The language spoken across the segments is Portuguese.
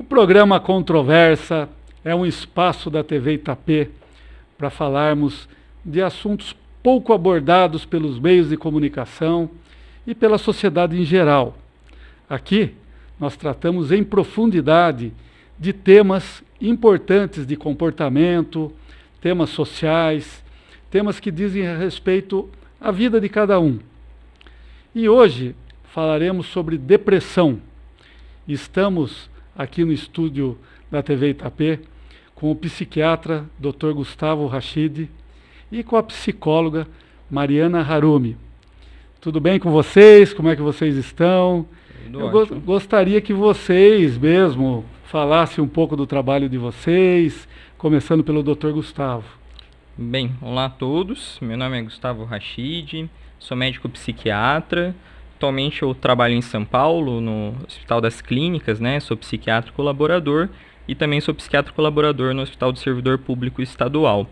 programa Controversa é um espaço da TV Itapê para falarmos de assuntos pouco abordados pelos meios de comunicação e pela sociedade em geral. Aqui nós tratamos em profundidade de temas importantes de comportamento, temas sociais, temas que dizem respeito à vida de cada um. E hoje falaremos sobre depressão. Estamos aqui no estúdio da TV Itapê com o psiquiatra Dr. Gustavo Rachid e com a psicóloga Mariana Harumi. Tudo bem com vocês? Como é que vocês estão? Eu gostaria que vocês mesmo falassem um pouco do trabalho de vocês, começando pelo Dr. Gustavo. Bem, olá a todos. Meu nome é Gustavo Rachid, sou médico psiquiatra. Atualmente eu trabalho em São Paulo, no Hospital das Clínicas, né? Sou psiquiatra colaborador e também sou psiquiatra colaborador no Hospital do Servidor Público Estadual.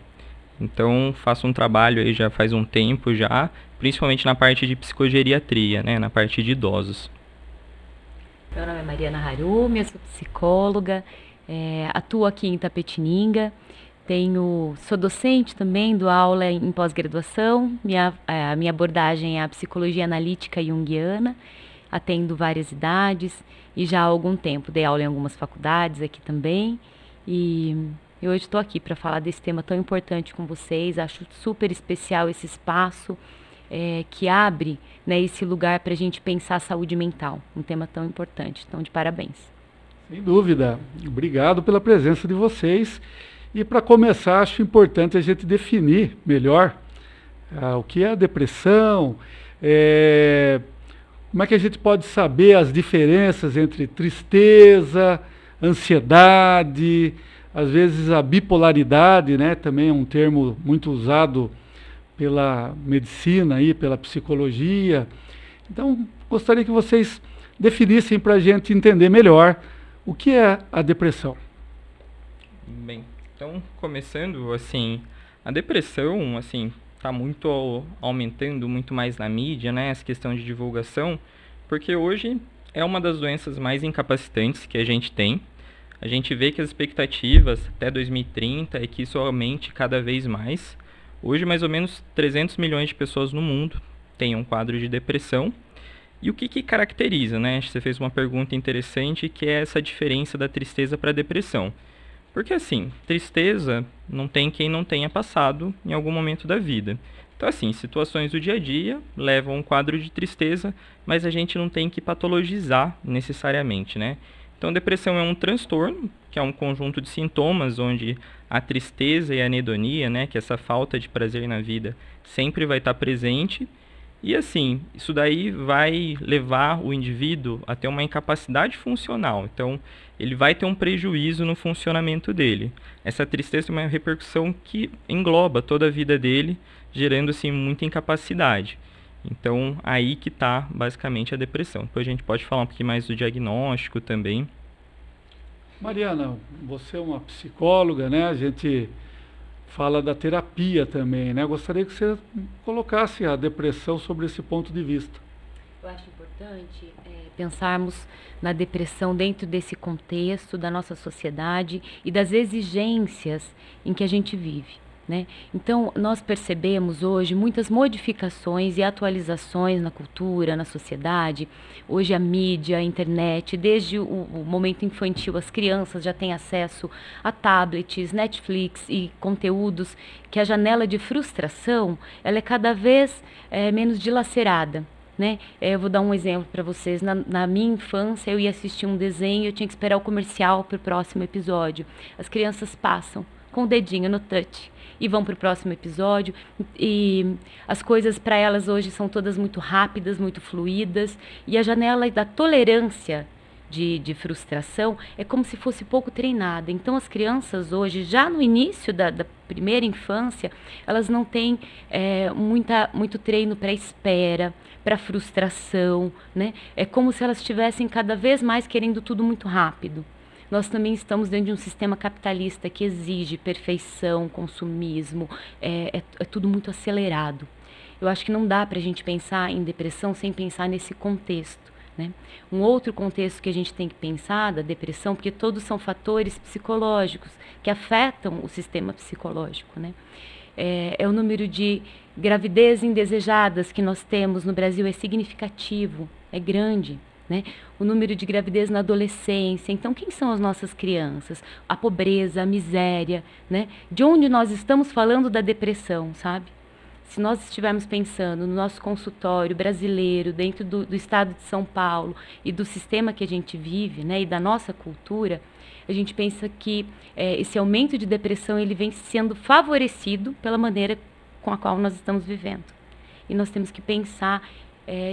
Então faço um trabalho aí já faz um tempo já, principalmente na parte de psicogeriatria, né? Na parte de idosos. Meu nome é Mariana Harumi, eu sou psicóloga, atuo aqui em Itapetininga. Sou docente também, dou aula em pós-graduação. A minha abordagem é a psicologia analítica junguiana. Atendo várias idades e já há algum tempo dei aula em algumas faculdades aqui também. E eu hoje estou aqui para falar desse tema tão importante com vocês. Acho super especial esse espaço que abre, né, esse lugar para a gente pensar a saúde mental. Um tema tão importante. Então, de parabéns. Sem dúvida. Obrigado pela presença de vocês. E para começar, acho importante a gente definir melhor o que é a depressão, como é que a gente pode saber as diferenças entre tristeza, ansiedade, às vezes a bipolaridade, né, também é um termo muito usado pela medicina e pela psicologia. Então, gostaria que vocês definissem para a gente entender melhor o que é a depressão. Bem, então, começando, assim, a depressão, assim, está aumentando muito mais na mídia, né, essa questão de divulgação, porque hoje é uma das doenças mais incapacitantes que a gente tem. A gente vê que as expectativas até 2030 é que isso aumente cada vez mais. Hoje, mais ou menos 300 milhões de pessoas no mundo têm um quadro de depressão. E o que caracteriza, né? Você fez uma pergunta interessante, que é essa diferença da tristeza para a depressão. Porque assim, tristeza não tem quem não tenha passado em algum momento da vida. Então assim, situações do dia a dia levam a um quadro de tristeza, mas a gente não tem que patologizar necessariamente, né? Então depressão é um transtorno, que é um conjunto de sintomas onde a tristeza e a anedonia, né, que é essa falta de prazer na vida, sempre vai estar presente. E assim, isso daí vai levar o indivíduo a ter uma incapacidade funcional. Então, ele vai ter um prejuízo no funcionamento dele. Essa tristeza é uma repercussão que engloba toda a vida dele, gerando assim muita incapacidade. Então, aí que está basicamente a depressão. Depois a gente pode falar um pouquinho mais do diagnóstico também. Mariana, você é uma psicóloga, né? A gente fala da terapia também, né? Gostaria que você colocasse a depressão sobre esse ponto de vista. Eu acho importante pensarmos na depressão dentro desse contexto da nossa sociedade e das exigências em que a gente vive, né? Então, nós percebemos hoje muitas modificações e atualizações na cultura, na sociedade. Hoje a mídia, a internet, desde o momento infantil, as crianças já têm acesso a tablets, Netflix e conteúdos que a janela de frustração ela é cada vez menos dilacerada. Né? Eu vou dar um exemplo para vocês. Na minha infância, eu ia assistir um desenho e eu tinha que esperar o comercial para o próximo episódio. As crianças passam com o dedinho no touch e vão para o próximo episódio. E as coisas para elas hoje são todas muito rápidas, muito fluídas. E a janela da tolerância de frustração é como se fosse pouco treinada. Então, as crianças hoje, já no início da primeira infância, elas não têm muito treino para espera, para frustração, né? É como se elas estivessem cada vez mais querendo tudo muito rápido. Nós também estamos dentro de um sistema capitalista que exige perfeição, consumismo, é tudo muito acelerado. Eu acho que não dá para a gente pensar em depressão sem pensar nesse contexto, né? Um outro contexto que a gente tem que pensar da depressão, porque todos são fatores psicológicos que afetam o sistema psicológico, né? É o número de gravidez indesejadas que nós temos no Brasil é significativo, é grande, né? O número de gravidez na adolescência. Então, quem são as nossas crianças? A pobreza, a miséria, né? De onde nós estamos falando da depressão, sabe? Se nós estivermos pensando no nosso consultório brasileiro, dentro do estado de São Paulo e do sistema que a gente vive, né, e da nossa cultura, a gente pensa que esse aumento de depressão ele vem sendo favorecido pela maneira com a qual nós estamos vivendo. E nós temos que pensar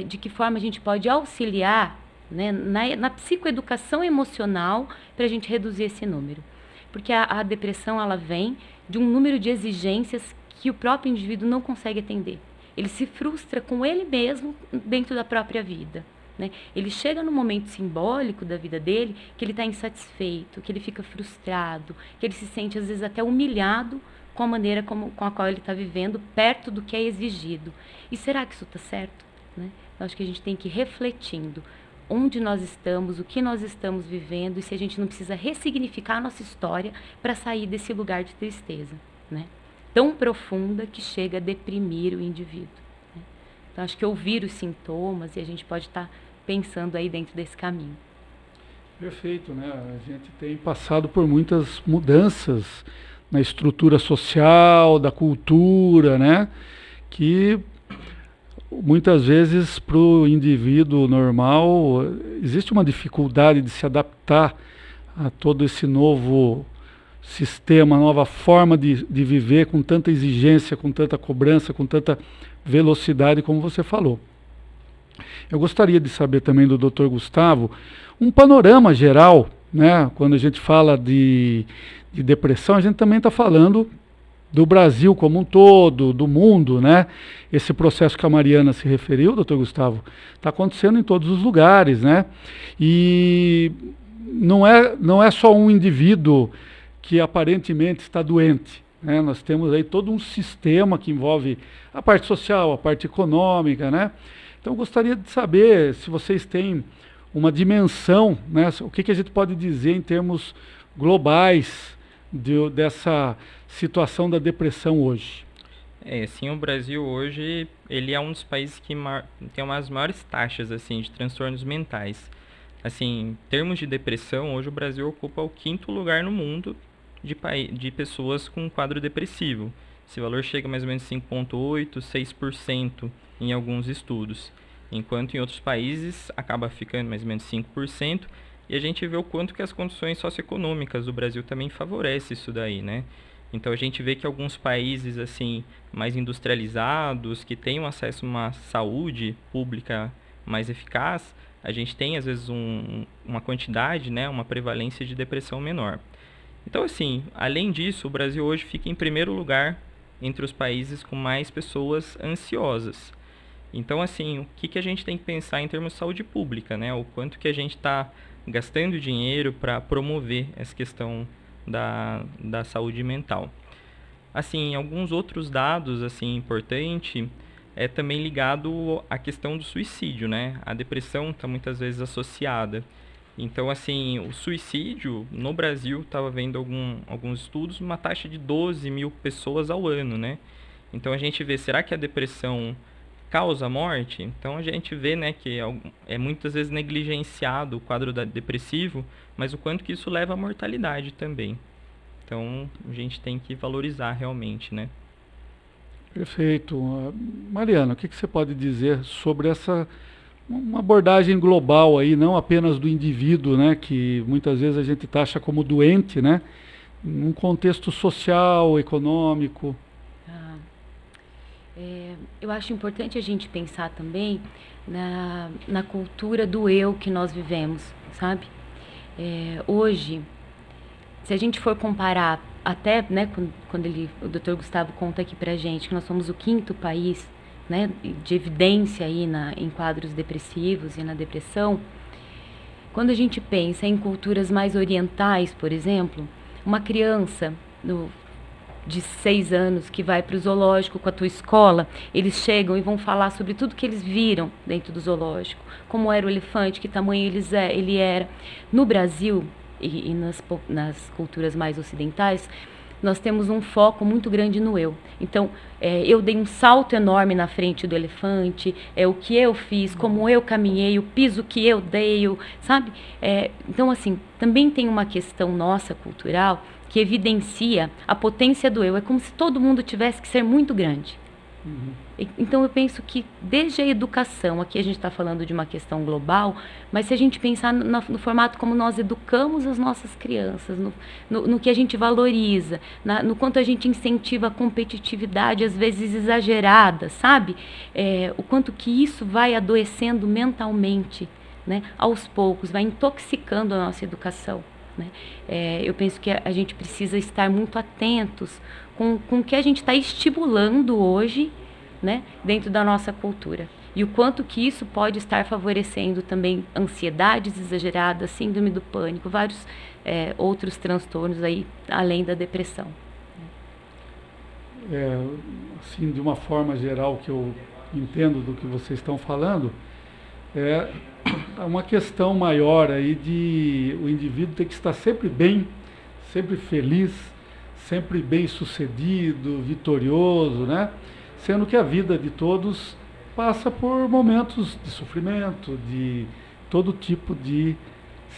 de que forma a gente pode auxiliar, né, na psicoeducação emocional para a gente reduzir esse número. Porque a depressão ela vem de um número de exigências que o próprio indivíduo não consegue atender. Ele se frustra com ele mesmo dentro da própria vida, né? Ele chega num momento simbólico da vida dele que ele está insatisfeito, que ele fica frustrado, que ele se sente às vezes até humilhado com a maneira com a qual ele está vivendo, perto do que é exigido. E será que isso está certo, né? Eu acho que a gente tem que ir refletindo onde nós estamos, o que nós estamos vivendo e se a gente não precisa ressignificar a nossa história para sair desse lugar de tristeza, né? Tão profunda que chega a deprimir o indivíduo, né? Então, acho que ouvir os sintomas e a gente pode estar pensando aí dentro desse caminho. Perfeito, né? A gente tem passado por muitas mudanças na estrutura social, da cultura, né? Que muitas vezes para o indivíduo normal existe uma dificuldade de se adaptar a todo esse novo sistema, nova forma de viver com tanta exigência, com tanta cobrança, com tanta velocidade, como você falou. Eu gostaria de saber também do Dr. Gustavo um panorama geral, né? Quando a gente fala de depressão, a gente também está falando do Brasil como um todo, do mundo, né? Esse processo que a Mariana se referiu, Dr. Gustavo, está acontecendo em todos os lugares, né? E não é só um indivíduo que aparentemente está doente, né? Nós temos aí todo um sistema que envolve a parte social, a parte econômica, né? Então, eu gostaria de saber se vocês têm uma dimensão, né? O que a gente pode dizer em termos globais dessa situação da depressão hoje. Sim, o Brasil hoje, ele é um dos países que tem umas maiores taxas, assim, de transtornos mentais. Assim, em termos de depressão, hoje o Brasil ocupa o 5º lugar no mundo de pessoas com quadro depressivo. Esse valor chega a mais ou menos 5,8%, 6% em alguns estudos, enquanto em outros países acaba ficando mais ou menos 5%, e a gente vê o quanto que as condições socioeconômicas do Brasil também favorecem isso daí, né? Então a gente vê que alguns países assim mais industrializados, que têm acesso a uma saúde pública mais eficaz, a gente tem às vezes uma quantidade, né, uma prevalência de depressão menor. Então assim, além disso, o Brasil hoje fica em primeiro lugar entre os países com mais pessoas ansiosas. Então assim, o que a gente tem que pensar em termos de saúde pública, né? O quanto que a gente está gastando dinheiro para promover essa questão da saúde mental. Assim, alguns outros dados assim importantes é também ligado à questão do suicídio, né? A depressão está muitas vezes associada. Então, assim, o suicídio no Brasil, estava vendo alguns estudos, uma taxa de 12 mil pessoas ao ano, né? Então a gente vê, será que a depressão causa morte? Então a gente vê, né, que é muitas vezes negligenciado o quadro depressivo, mas o quanto que isso leva à mortalidade também. Então a gente tem que valorizar realmente, né? Perfeito. Mariana, o que você pode dizer sobre uma abordagem global aí, não apenas do indivíduo, né, que muitas vezes a gente taxa como doente, né, num contexto social, econômico? Eu acho importante a gente pensar também na cultura do eu que nós vivemos, sabe? Hoje, se a gente for comparar, até, né, quando o Dr. Gustavo conta aqui pra gente que nós somos o 5º país, né, de evidência aí em quadros depressivos e na depressão, quando a gente pensa em culturas mais orientais, por exemplo, uma criança de 6 anos que vai para o zoológico com a tua escola, eles chegam e vão falar sobre tudo que eles viram dentro do zoológico, como era o elefante, que tamanho ele era. No Brasil e nas culturas mais ocidentais, nós temos um foco muito grande no eu. Então, eu dei um salto enorme na frente do elefante, o que eu fiz, como eu caminhei, o piso que eu dei, sabe? Então, assim, também tem uma questão nossa cultural que evidencia a potência do eu. É como se todo mundo tivesse que ser muito grande. Então eu penso que desde a educação, aqui a gente está falando de uma questão global, mas se a gente pensar no formato como nós educamos as nossas crianças, no que a gente valoriza, no quanto a gente incentiva a competitividade, às vezes exagerada, sabe? O quanto que isso vai adoecendo mentalmente, né? Aos poucos, vai intoxicando a nossa educação. Né? Eu penso que a gente precisa estar muito atentos com o que a gente está estimulando hoje, né, dentro da nossa cultura. E o quanto que isso pode estar favorecendo também ansiedades exageradas, síndrome do pânico, vários outros transtornos aí, além da depressão. Assim, de uma forma geral, que eu entendo do que vocês estão falando, é uma questão maior aí de o indivíduo ter que estar sempre bem, sempre feliz, sempre bem sucedido, vitorioso, né? Sendo que a vida de todos passa por momentos de sofrimento, de todo tipo de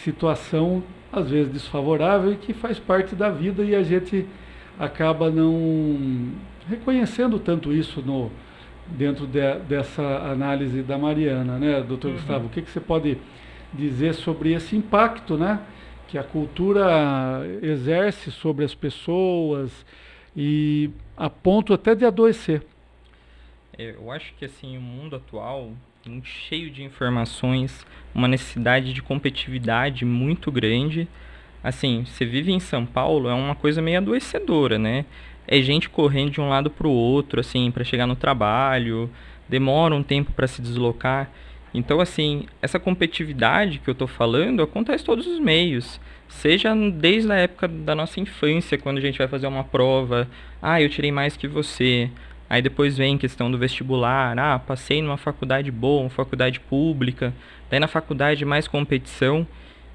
situação, às vezes desfavorável, e que faz parte da vida, e a gente acaba não reconhecendo tanto isso dentro dessa análise da Mariana, né, doutor Gustavo? O que você pode dizer sobre esse impacto, né, que a cultura exerce sobre as pessoas e a ponto até de adoecer? Eu acho que assim, o mundo atual, muito cheio de informações, uma necessidade de competitividade muito grande. Assim, você vive em São Paulo, é uma coisa meio adoecedora, né? É gente correndo de um lado para o outro, assim, para chegar no trabalho, demora um tempo para se deslocar. Então, assim, essa competitividade que eu estou falando acontece em todos os meios. Seja desde a época da nossa infância, quando a gente vai fazer uma prova, eu tirei mais que você. Aí depois vem a questão do vestibular, passei numa faculdade boa, uma faculdade pública, daí na faculdade mais competição.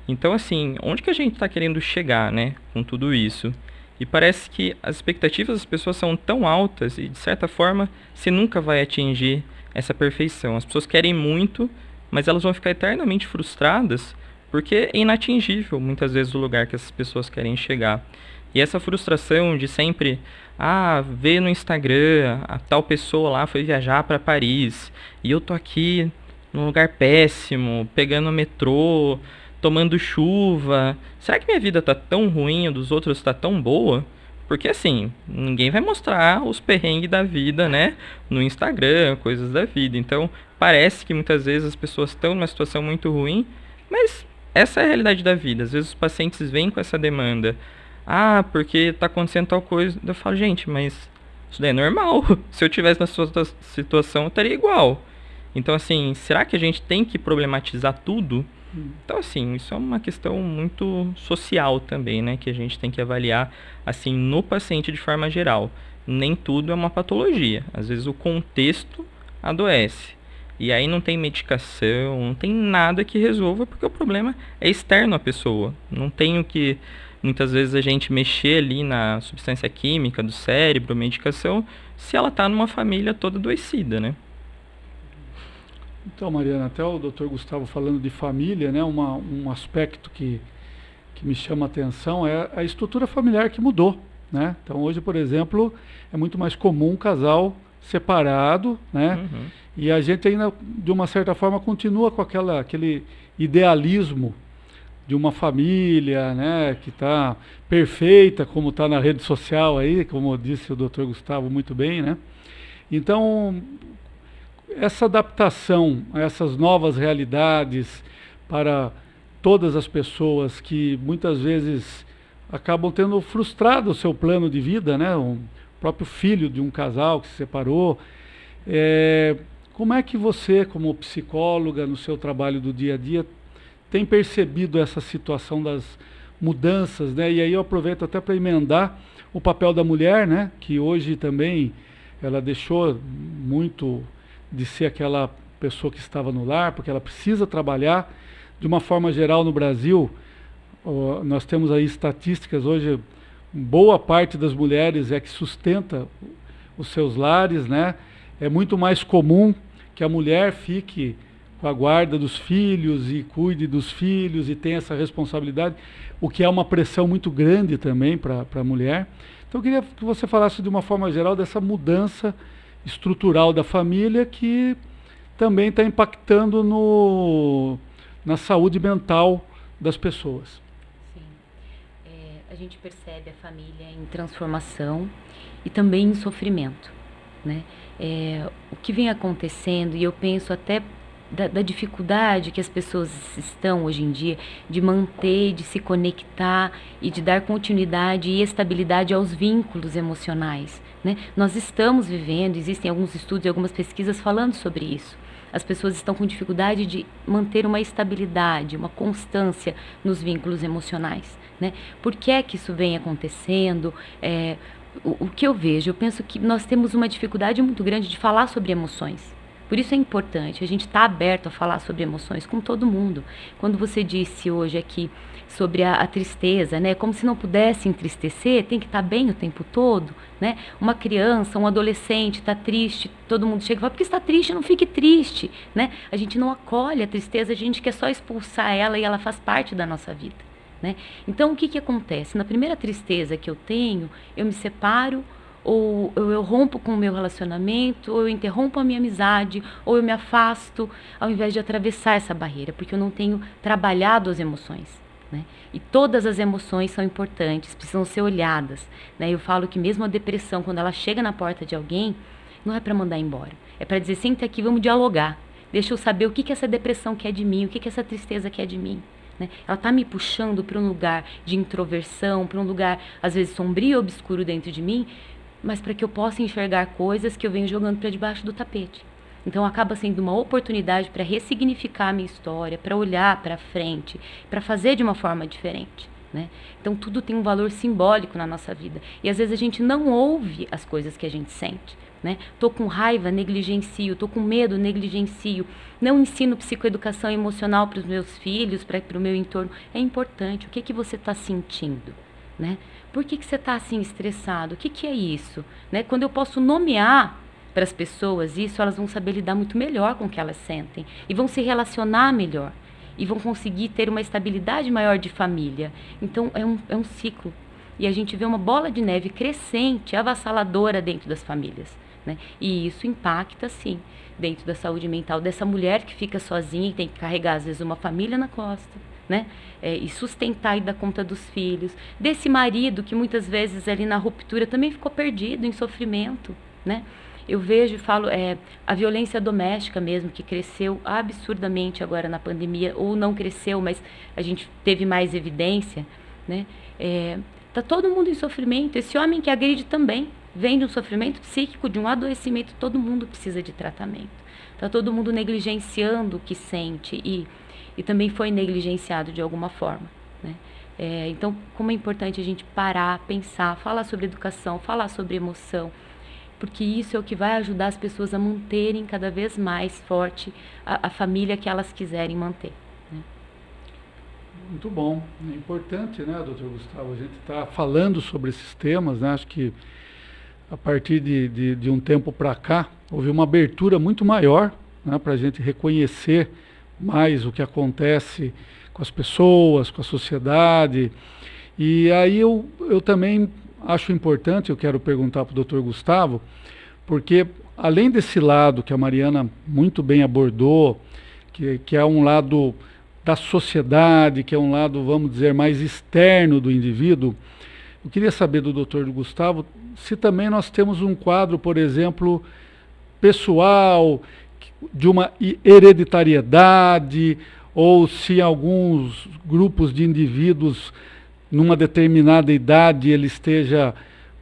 Então, assim, onde que a gente está querendo chegar, né, com tudo isso? E parece que as expectativas das pessoas são tão altas e, de certa forma, você nunca vai atingir essa perfeição. As pessoas querem muito, mas elas vão ficar eternamente frustradas porque é inatingível, muitas vezes, o lugar que essas pessoas querem chegar. E essa frustração de sempre, ver no Instagram, a tal pessoa lá foi viajar para Paris, e eu tô aqui num lugar péssimo, pegando metrô, tomando chuva. Será que minha vida tá tão ruim, a dos outros tá tão boa? Porque assim, ninguém vai mostrar os perrengues da vida, né, no Instagram, coisas da vida. Então, parece que muitas vezes as pessoas estão numa situação muito ruim, mas essa é a realidade da vida. Às vezes os pacientes vêm com essa demanda. Porque tá acontecendo tal coisa. Eu falo, gente, mas isso daí é normal. Se eu tivesse na sua situação, eu estaria igual. Então, assim, será que a gente tem que problematizar tudo? Então, assim, isso é uma questão muito social também, né? Que a gente tem que avaliar, assim, no paciente de forma geral. Nem tudo é uma patologia. Às vezes o contexto adoece. E aí não tem medicação, não tem nada que resolva, porque o problema é externo à pessoa. Não tem o que, muitas vezes, a gente mexer ali na substância química do cérebro, medicação, se ela está numa família toda adoecida, né? Então, Mariana, até o Dr. Gustavo falando de família, né, um aspecto que me chama a atenção é a estrutura familiar que mudou, né? Então, hoje, por exemplo, é muito mais comum um casal separado, né? E a gente ainda, de uma certa forma, continua com aquele idealismo de uma família, né, que está perfeita, como está na rede social aí, como disse o Dr. Gustavo muito bem, né? Então, essa adaptação a essas novas realidades para todas as pessoas que muitas vezes acabam tendo frustrado o seu plano de vida, né? O próprio filho de um casal que se separou. Como é que você, como psicóloga, no seu trabalho do dia a dia, tem percebido essa situação das mudanças, né? E aí eu aproveito até para emendar o papel da mulher, né, que hoje também ela deixou muito de ser aquela pessoa que estava no lar, porque ela precisa trabalhar. De uma forma geral no Brasil, nós temos aí estatísticas hoje, boa parte das mulheres é que sustenta os seus lares, né? É muito mais comum que a mulher fique com a guarda dos filhos e cuide dos filhos e tenha essa responsabilidade, o que é uma pressão muito grande também para a mulher. Então eu queria que você falasse de uma forma geral dessa mudança estrutural da família que também está impactando na saúde mental das pessoas. Sim. A gente percebe a família em transformação e também em sofrimento, né? O que vem acontecendo, e eu penso até da dificuldade que as pessoas estão hoje em dia de manter, de se conectar e de dar continuidade e estabilidade aos vínculos emocionais, né? Nós estamos vivendo, existem alguns estudos e algumas pesquisas falando sobre isso. As pessoas estão com dificuldade de manter uma estabilidade, uma constância nos vínculos emocionais, né? Por que é que isso vem acontecendo? O que eu vejo, eu penso que nós temos uma dificuldade muito grande de falar sobre emoções. Por isso é importante a gente estar aberto a falar sobre emoções com todo mundo. Quando você disse hoje aqui sobre a tristeza, né? Como se não pudesse entristecer, tem que estar bem o tempo todo, né? Uma criança, um adolescente está triste, todo mundo chega e fala, porque está triste, não fique triste, né? A gente não acolhe a tristeza, a gente quer só expulsar ela e ela faz parte da nossa vida, né? Então o que acontece? Na primeira tristeza que eu tenho, eu me separo, ou eu rompo com o meu relacionamento, ou eu interrompo a minha amizade, ou eu me afasto, ao invés de atravessar essa barreira, porque eu não tenho trabalhado as emoções, né? E todas as emoções são importantes, precisam ser olhadas, né? Eu falo que mesmo a depressão, quando ela chega na porta de alguém, não é para mandar embora, é para dizer, senta aqui, vamos dialogar, deixa eu saber o que essa depressão quer de mim, o que essa tristeza quer de mim, né? Ela está me puxando para um lugar de introversão, para um lugar, às vezes, sombrio e obscuro dentro de mim, mas para que eu possa enxergar coisas que eu venho jogando para debaixo do tapete. Então acaba sendo uma oportunidade para ressignificar a minha história, para olhar para frente, para fazer de uma forma diferente, né? Então tudo tem um valor simbólico na nossa vida. E às vezes a gente não ouve as coisas que a gente sente, né? Tô com raiva, negligencio, tô com medo, negligencio. Não ensino psicoeducação emocional para os meus filhos, para o meu entorno. É importante. O que você está sentindo, né? Por que você está assim estressado? O que é isso? Né? Quando eu posso nomear para as pessoas isso, elas vão saber lidar muito melhor com o que elas sentem e vão se relacionar melhor e vão conseguir ter uma estabilidade maior de família. Então é um ciclo e a gente vê uma bola de neve crescente, avassaladora dentro das famílias, né? E isso impacta sim dentro da saúde mental dessa mulher que fica sozinha e tem que carregar às vezes uma família na costa, né? E sustentar e dar conta dos filhos, desse marido que muitas vezes ali na ruptura também ficou perdido em sofrimento, né? Eu vejo e falo, a violência doméstica mesmo, que cresceu absurdamente agora na pandemia, ou não cresceu, mas a gente teve mais evidência, né? Tá todo mundo em sofrimento, esse homem que agride também vem de um sofrimento psíquico, de um adoecimento, todo mundo precisa de tratamento. Tá todo mundo negligenciando o que sente e também foi negligenciado de alguma forma, né? Então, como é importante a gente parar, pensar, falar sobre educação, falar sobre emoção, porque isso é o que vai ajudar as pessoas a manterem cada vez mais forte a família que elas quiserem manter, né? Muito bom. É importante, né, doutor Gustavo, a gente está falando sobre esses temas, né? Acho que a partir de um tempo para cá, houve uma abertura muito maior, né, para a gente reconhecer mais o que acontece com as pessoas, com a sociedade. E aí eu também acho importante, eu quero perguntar para o doutor Gustavo, porque além desse lado que a Mariana muito bem abordou, que é um lado da sociedade, que é um lado, vamos dizer, mais externo do indivíduo, eu queria saber do doutor Gustavo se também nós temos um quadro, por exemplo, pessoal, de uma hereditariedade, ou se alguns grupos de indivíduos numa determinada idade ele esteja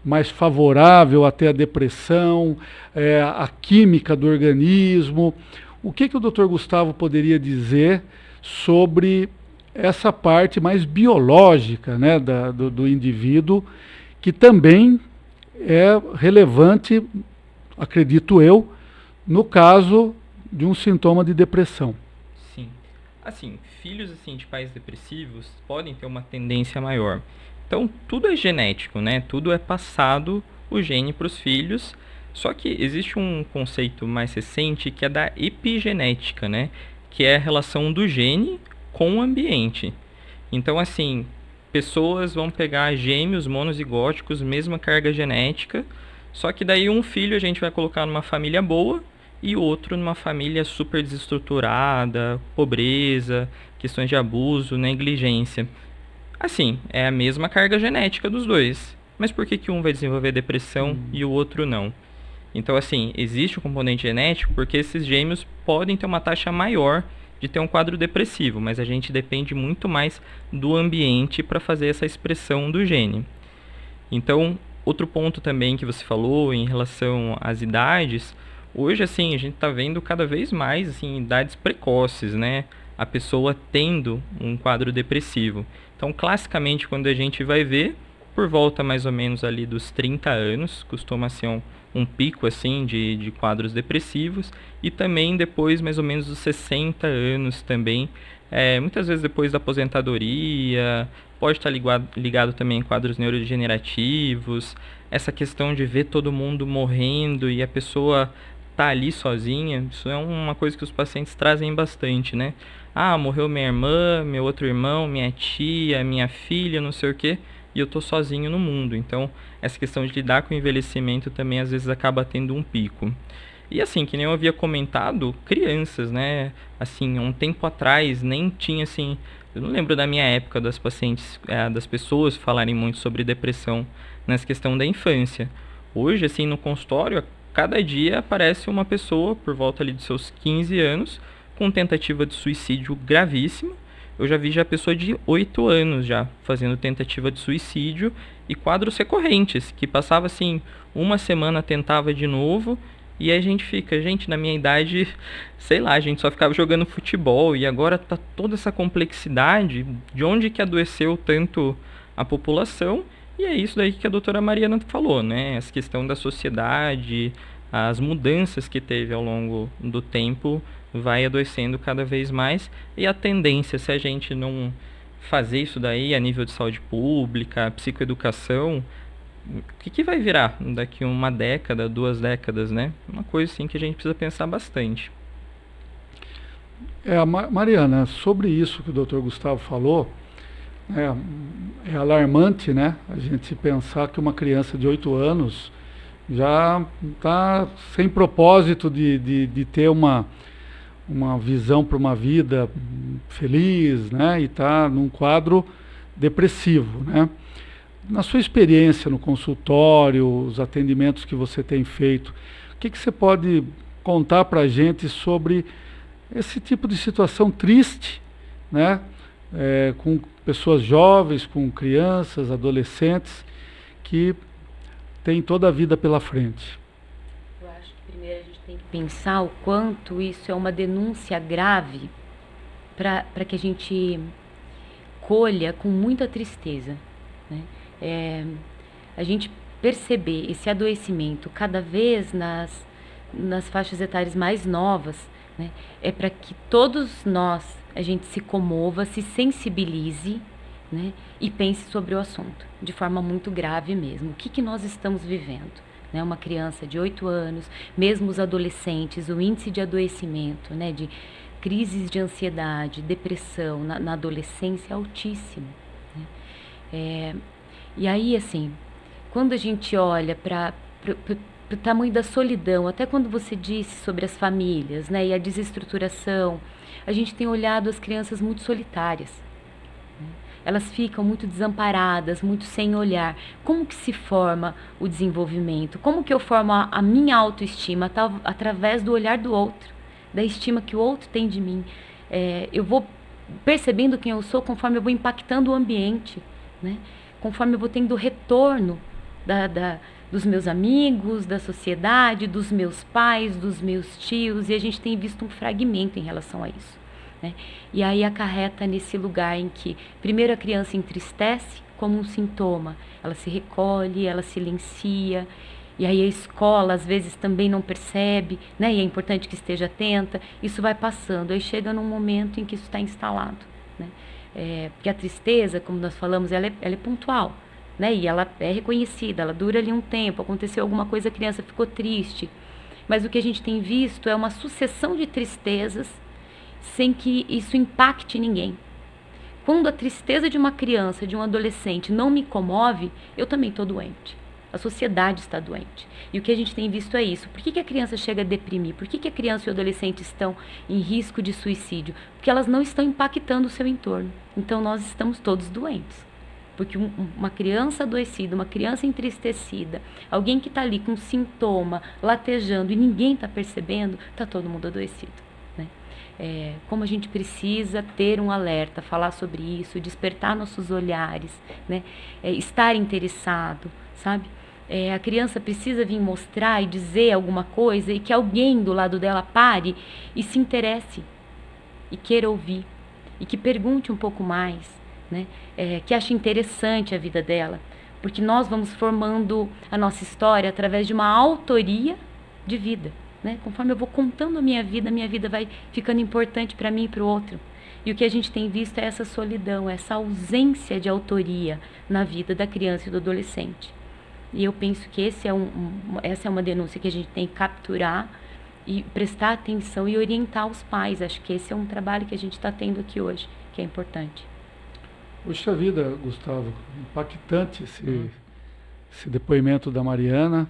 mais favorável até a depressão, a química do organismo. O que o Dr. Gustavo poderia dizer sobre essa parte mais biológica, né, do indivíduo, que também é relevante, acredito eu, no caso de um sintoma de depressão. Sim. Assim, filhos assim de pais depressivos podem ter uma tendência maior. Então, tudo é genético, né? Tudo é passado o gene para os filhos. Só que existe um conceito mais recente que é da epigenética, né? Que é a relação do gene com o ambiente. Então, assim, pessoas vão pegar gêmeos monozigóticos, mesma carga genética, só que daí um filho a gente vai colocar numa família boa e outro numa família super desestruturada, pobreza, questões de abuso, negligência. Assim, é a mesma carga genética dos dois. Mas por que um vai desenvolver depressão e o outro não? Então, assim, existe o componente genético porque esses gêmeos podem ter uma taxa maior de ter um quadro depressivo, mas a gente depende muito mais do ambiente para fazer essa expressão do gene. Então, outro ponto também que você falou em relação às idades, hoje, assim, a gente está vendo cada vez mais, assim, idades precoces, né? A pessoa tendo um quadro depressivo. Então, classicamente, quando a gente vai ver, por volta mais ou menos ali dos 30 anos, costuma ser um pico, assim, de quadros depressivos, e também depois, mais ou menos, dos 60 anos também, muitas vezes depois da aposentadoria, pode estar ligado também em quadros neurodegenerativos, essa questão de ver todo mundo morrendo e a pessoa tá ali sozinha, isso é uma coisa que os pacientes trazem bastante, né? Ah, morreu minha irmã, meu outro irmão, minha tia, minha filha, não sei o quê, e eu tô sozinho no mundo. Então, essa questão de lidar com o envelhecimento também às vezes acaba tendo um pico. E assim, que nem eu havia comentado, crianças, né? Assim, um tempo atrás nem tinha assim, eu não lembro da minha época das pacientes, das pessoas falarem muito sobre depressão nessa questão da infância. Hoje, assim, no consultório, cada dia aparece uma pessoa por volta ali dos seus 15 anos com tentativa de suicídio gravíssima. Eu já vi pessoa de 8 anos já fazendo tentativa de suicídio e quadros recorrentes, que passava assim, uma semana tentava de novo, e aí a gente fica, gente, na minha idade, sei lá, a gente só ficava jogando futebol, e agora tá toda essa complexidade, de onde que adoeceu tanto a população, e é isso daí que a doutora Mariana falou, né? Essa questão da sociedade, as mudanças que teve ao longo do tempo, vai adoecendo cada vez mais, e a tendência, se a gente não fazer isso daí a nível de saúde pública, psicoeducação, o que vai virar daqui uma década, 2 décadas, né? Uma coisa assim que a gente precisa pensar bastante. Mariana, sobre isso que o Dr. Gustavo falou, é alarmante, né? A gente pensar que uma criança de 8 anos já está sem propósito de ter uma visão para uma vida feliz, né? E está num quadro depressivo, né? Na sua experiência no consultório, os atendimentos que você tem feito, o que você pode contar para a gente sobre esse tipo de situação triste, né? Com pessoas jovens, com crianças, adolescentes, que têm toda a vida pela frente? Eu acho que primeiro a gente tem que pensar o quanto isso é uma denúncia grave para que a gente colha com muita tristeza, né? A gente perceber esse adoecimento cada vez nas faixas etárias mais novas, né? É para que todos nós, a gente se comova, se sensibilize, né? E pense sobre o assunto, de forma muito grave mesmo. O que nós estamos vivendo? Né? Uma criança de 8 anos, mesmo os adolescentes, o índice de adoecimento, né? De crises de ansiedade, depressão na adolescência é altíssimo, né? E aí, assim, quando a gente olha para o tamanho da solidão, até quando você disse sobre as famílias, né, e a desestruturação, a gente tem olhado as crianças muito solitárias, né? Elas ficam muito desamparadas, muito sem olhar. Como que se forma o desenvolvimento? Como que eu formo a minha autoestima através do olhar do outro, da estima que o outro tem de mim? Eu vou percebendo quem eu sou conforme eu vou impactando o ambiente, né? Conforme eu vou tendo retorno dos meus amigos, da sociedade, dos meus pais, dos meus tios, e a gente tem visto um fragmento em relação a isso, né? E aí acarreta nesse lugar em que primeiro a criança entristece, como um sintoma. Ela se recolhe, ela silencia, e aí a escola às vezes também não percebe, né? E é importante que esteja atenta. Isso vai passando, aí chega num momento em que isso está instalado, né? Porque a tristeza, como nós falamos, ela é pontual, né? E ela é reconhecida, ela dura ali um tempo, aconteceu alguma coisa, a criança ficou triste. Mas o que a gente tem visto é uma sucessão de tristezas sem que isso impacte ninguém. Quando a tristeza de uma criança, de um adolescente não me comove, eu também estou doente. A sociedade está doente. E o que a gente tem visto é isso. Por que a criança chega a deprimir? Por que a criança e o adolescente estão em risco de suicídio? Porque elas não estão impactando o seu entorno. Então nós estamos todos doentes. Porque uma criança adoecida, uma criança entristecida, alguém que está ali com sintoma, latejando e ninguém está percebendo, está todo mundo adoecido, né? Como a gente precisa ter um alerta, falar sobre isso, despertar nossos olhares, né? Estar interessado, sabe? A criança precisa vir mostrar e dizer alguma coisa e que alguém do lado dela pare e se interesse e queira ouvir e que pergunte um pouco mais, né? Que ache interessante a vida dela, porque nós vamos formando a nossa história através de uma autoria de vida, né? Conforme eu vou contando a minha vida vai ficando importante para mim e para o outro. E o que a gente tem visto é essa solidão, essa ausência de autoria na vida da criança e do adolescente. E eu penso que essa é uma denúncia que a gente tem que capturar e prestar atenção e orientar os pais. Acho que esse é um trabalho que a gente está tendo aqui hoje, que é importante. Puxa vida, Gustavo, impactante esse depoimento da Mariana.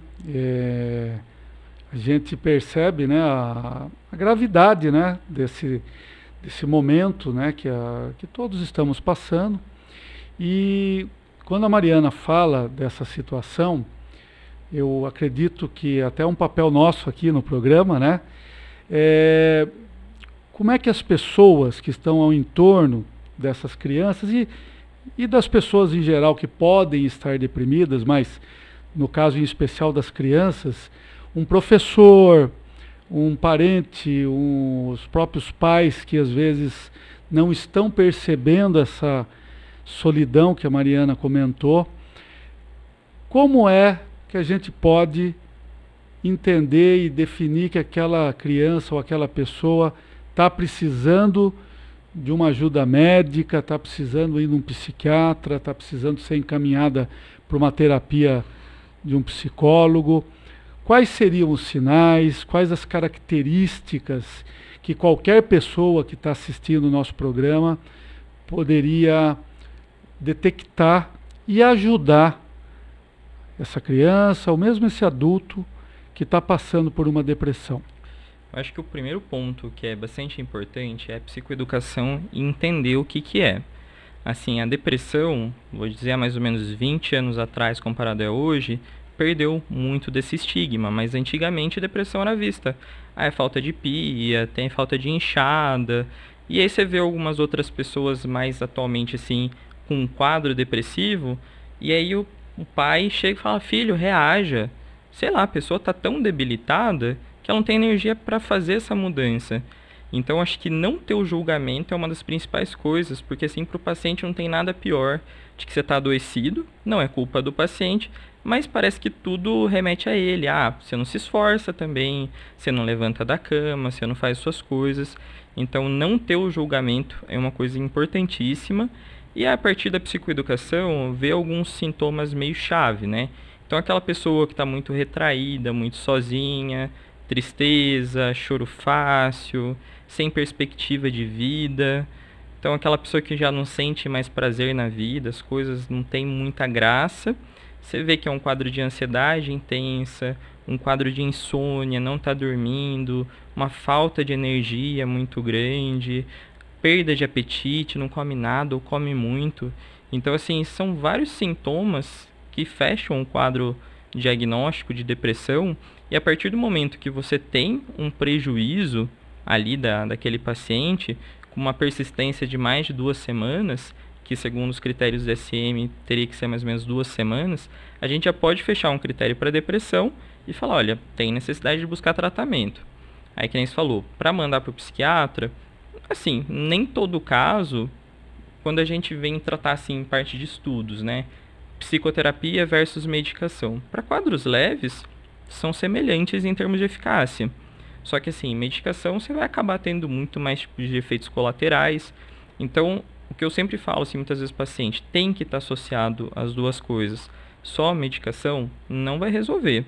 A gente percebe, né, a gravidade, né, desse momento, né, que todos estamos passando. E quando a Mariana fala dessa situação, eu acredito que até um papel nosso aqui no programa, né, como é que as pessoas que estão ao entorno dessas crianças e das pessoas em geral que podem estar deprimidas, mas no caso em especial das crianças, um professor, um parente, os próprios pais que às vezes não estão percebendo essa solidão que a Mariana comentou, como é que a gente pode entender e definir que aquela criança ou aquela pessoa está precisando de uma ajuda médica, está precisando ir num psiquiatra, está precisando ser encaminhada para uma terapia de um psicólogo? Quais seriam os sinais, quais as características que qualquer pessoa que está assistindo o nosso programa poderia detectar e ajudar essa criança, ou mesmo esse adulto que está passando por uma depressão? Eu acho que o primeiro ponto que é bastante importante é a psicoeducação e entender o que é. Assim, a depressão, vou dizer há mais ou menos 20 anos atrás comparado a hoje, perdeu muito desse estigma, mas antigamente a depressão era vista. É falta de pia, tem falta de inchada, e aí você vê algumas outras pessoas mais atualmente assim, com um quadro depressivo, e aí o pai chega e fala, filho, reaja. Sei lá, a pessoa está tão debilitada que ela não tem energia para fazer essa mudança. Então, acho que não ter o julgamento é uma das principais coisas, porque assim, para o paciente não tem nada pior de que você está adoecido, não é culpa do paciente, mas parece que tudo remete a ele. Você não se esforça também, você não levanta da cama, você não faz suas coisas. Então, não ter o julgamento é uma coisa importantíssima. E a partir da psicoeducação, ver alguns sintomas meio chave, né? Então, aquela pessoa que está muito retraída, muito sozinha, tristeza, choro fácil, sem perspectiva de vida. Então, aquela pessoa que já não sente mais prazer na vida, as coisas não têm muita graça. Você vê que é um quadro de ansiedade intensa, um quadro de insônia, não está dormindo, uma falta de energia muito grande, perda de apetite, não come nada ou come muito. Então, assim, são vários sintomas que fecham um quadro diagnóstico de depressão, e a partir do momento que você tem um prejuízo ali daquele paciente, com uma persistência de mais de 2 semanas, que segundo os critérios do DSM teria que ser mais ou menos 2 semanas, a gente já pode fechar um critério para depressão e falar, olha, tem necessidade de buscar tratamento. Aí, que nem você falou, para mandar para o psiquiatra, assim, nem todo caso, quando a gente vem tratar assim parte de estudos, né? Psicoterapia versus medicação. Para quadros leves, são semelhantes em termos de eficácia. Só que assim, medicação você vai acabar tendo muito mais tipos de efeitos colaterais. Então, o que eu sempre falo, assim, muitas vezes o paciente tem que estar associado às duas coisas. Só a medicação não vai resolver.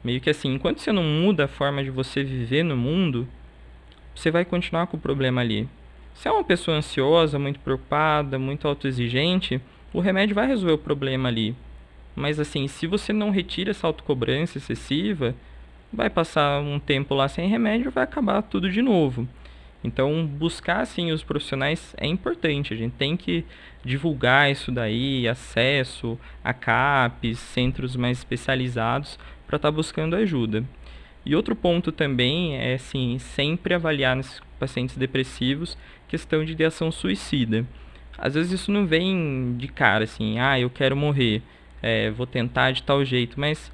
Meio que assim, enquanto você não muda a forma de você viver no mundo, você vai continuar com o problema ali. Se é uma pessoa ansiosa, muito preocupada, muito autoexigente, o remédio vai resolver o problema ali. Mas assim, se você não retira essa autocobrança excessiva, vai passar um tempo lá sem remédio e vai acabar tudo de novo. Então, buscar assim os profissionais é importante. A gente tem que divulgar isso daí, acesso a CAPs, centros mais especializados para estar buscando ajuda. E outro ponto também é assim, sempre avaliar nesses pacientes depressivos questão de ideação suicida. Às vezes isso não vem de cara assim, eu quero morrer, vou tentar de tal jeito, mas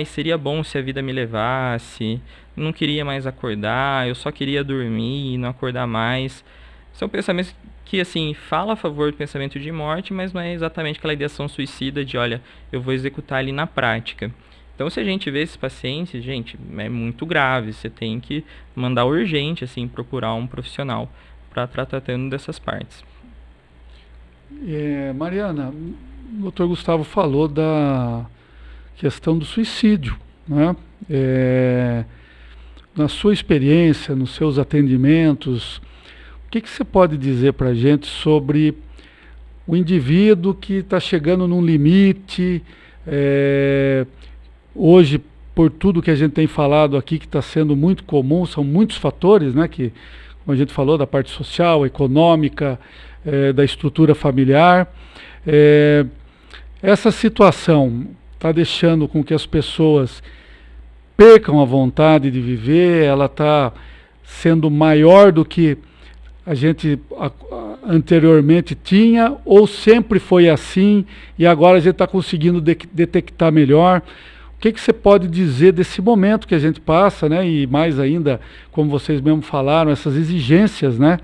seria bom se a vida me levasse, não queria mais acordar, eu só queria dormir e não acordar mais. São pensamentos que, assim, fala a favor do pensamento de morte, mas não é exatamente aquela ideação suicida de, olha, eu vou executar ali na prática. Então, se a gente vê esses pacientes, gente, é muito grave, você tem que mandar urgente, assim, procurar um profissional para estar tratando dessas partes. Mariana, o Dr. Gustavo falou da questão do suicídio, né? Na sua experiência, nos seus atendimentos, o que você pode dizer para a gente sobre o indivíduo que está chegando num limite, hoje, por tudo que a gente tem falado aqui, que está sendo muito comum, são muitos fatores, né, que, como a gente falou, da parte social, econômica, da estrutura familiar. Essa situação está deixando com que as pessoas percam a vontade de viver, ela está sendo maior do que a gente anteriormente tinha, ou sempre foi assim e agora a gente está conseguindo detectar melhor. O que você pode dizer desse momento que a gente passa, né? E mais ainda, como vocês mesmo falaram, essas exigências, né,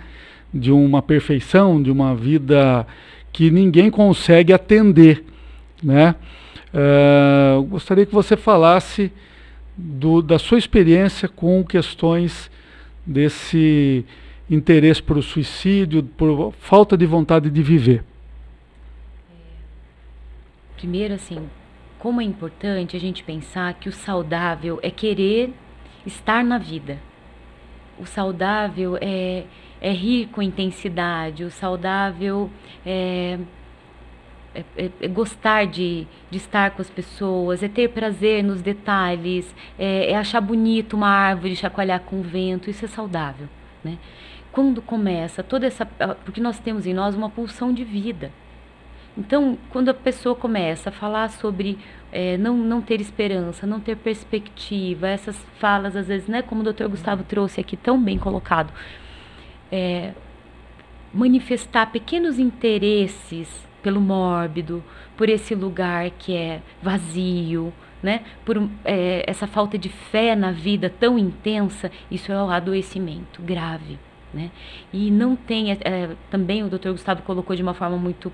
de uma perfeição, de uma vida que ninguém consegue atender, né? Gostaria que você falasse da sua experiência com questões desse interesse por suicídio, por falta de vontade de viver. Primeiro, assim, como é importante a gente pensar que o saudável é querer estar na vida. O saudável é rir com intensidade, o saudável é gostar de estar com as pessoas, é ter prazer nos detalhes, é achar bonito uma árvore, chacoalhar com o vento, isso é saudável, né? Quando começa toda essa... Porque nós temos em nós uma pulsão de vida. Então, quando a pessoa começa a falar sobre não ter esperança, não ter perspectiva, essas falas, às vezes, né, como o Dr. Gustavo trouxe aqui, tão bem colocado, manifestar pequenos interesses pelo mórbido, por esse lugar que é vazio, né? Por essa falta de fé na vida tão intensa, isso é um adoecimento grave, né? E não tem, também o Dr. Gustavo colocou de uma forma muito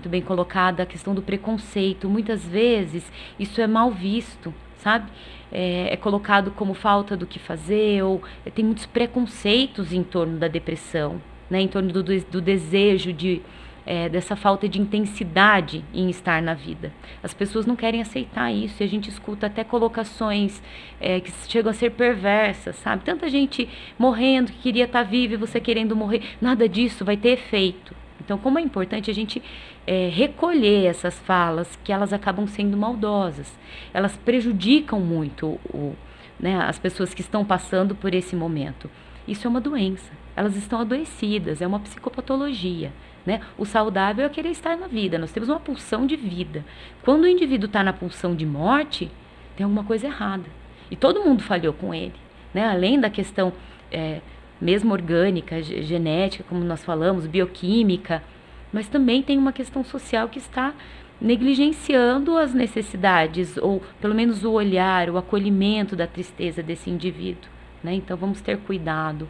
bem colocada a questão do preconceito. Muitas vezes isso é mal visto, sabe? É colocado como falta do que fazer, ou tem muitos preconceitos em torno da depressão, né? Em torno do desejo dessa falta de intensidade em estar na vida. As pessoas não querem aceitar isso, e a gente escuta até colocações que chegam a ser perversas, sabe? Tanta gente morrendo que queria estar viva e você querendo morrer. Nada disso vai ter efeito. Então, como é importante a gente recolher essas falas, que elas acabam sendo maldosas. Elas prejudicam muito né, as pessoas que estão passando por esse momento. Isso é uma doença. Elas estão adoecidas, é uma psicopatologia. Né? O saudável é querer estar na vida. Nós temos uma pulsão de vida. Quando o indivíduo está na pulsão de morte, tem alguma coisa errada. E todo mundo falhou com ele. Né? Além da questão mesmo orgânica, genética, como nós falamos, bioquímica, mas também tem uma questão social que está negligenciando as necessidades, ou pelo menos o olhar, o acolhimento da tristeza desse indivíduo. Né? Então vamos ter cuidado.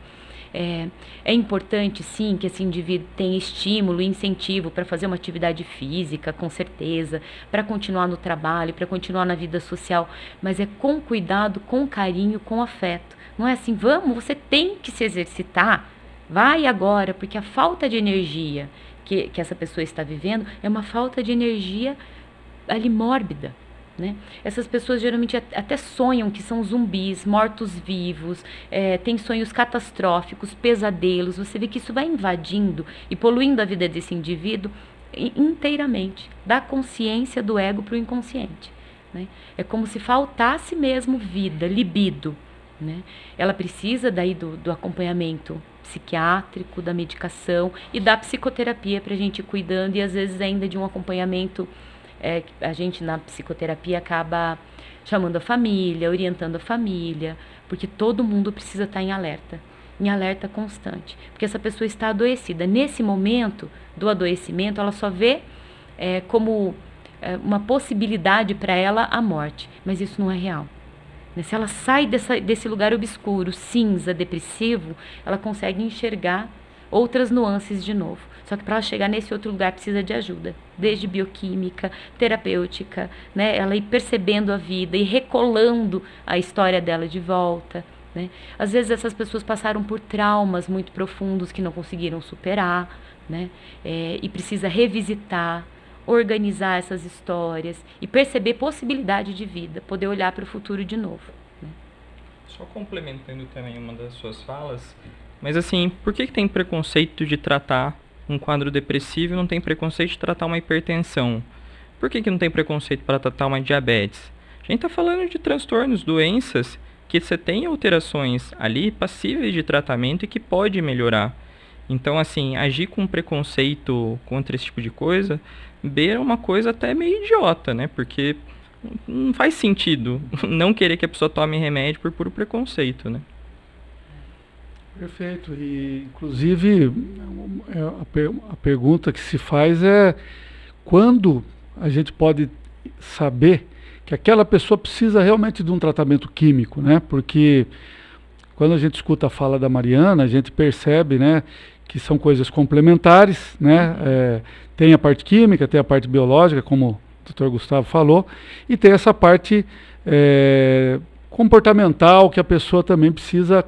É importante, sim, que esse indivíduo tenha estímulo e incentivo para fazer uma atividade física, com certeza, para continuar no trabalho, para continuar na vida social, mas é com cuidado, com carinho, com afeto. Não é assim, vamos, você tem que se exercitar, vai agora, porque a falta de energia que essa pessoa está vivendo é uma falta de energia ali mórbida. Né? Essas pessoas geralmente até sonham que são zumbis, mortos-vivos, têm sonhos catastróficos, pesadelos. Você vê que isso vai invadindo e poluindo a vida desse indivíduo inteiramente, da consciência do ego para o inconsciente. Né? É como se faltasse mesmo vida, libido. Né? Ela precisa daí do acompanhamento psiquiátrico, da medicação e da psicoterapia para a gente ir cuidando, e às vezes ainda de um acompanhamento. A gente na psicoterapia acaba chamando a família, orientando a família, porque todo mundo precisa estar em alerta constante, porque essa pessoa está adoecida. Nesse momento do adoecimento, ela só vê como uma possibilidade para ela a morte, mas isso não é real. Se ela sai desse lugar obscuro, cinza, depressivo, ela consegue enxergar outras nuances de novo. Só que para ela chegar nesse outro lugar precisa de ajuda, desde bioquímica, terapêutica, né? Ela ir percebendo a vida e recolando a história dela de volta. Né? Às vezes essas pessoas passaram por traumas muito profundos que não conseguiram superar, né? E precisa revisitar, organizar essas histórias e perceber possibilidade de vida, poder olhar para o futuro de novo. Né? Só complementando também uma das suas falas, mas assim, por que tem preconceito de tratar um quadro depressivo e não tem preconceito de tratar uma hipertensão? Por que não tem preconceito para tratar uma diabetes? A gente está falando de transtornos, doenças, que você tem alterações ali passíveis de tratamento e que pode melhorar. Então, assim, agir com preconceito contra esse tipo de coisa beira uma coisa até meio idiota, né? Porque não faz sentido não querer que a pessoa tome remédio por puro preconceito, né? Perfeito. E, inclusive, a pergunta que se faz é quando a gente pode saber que aquela pessoa precisa realmente de um tratamento químico, né? Porque quando a gente escuta a fala da Mariana, a gente percebe, né, que são coisas complementares, né? Tem a parte química, tem a parte biológica, como o Dr. Gustavo falou, e tem essa parte comportamental que a pessoa também precisa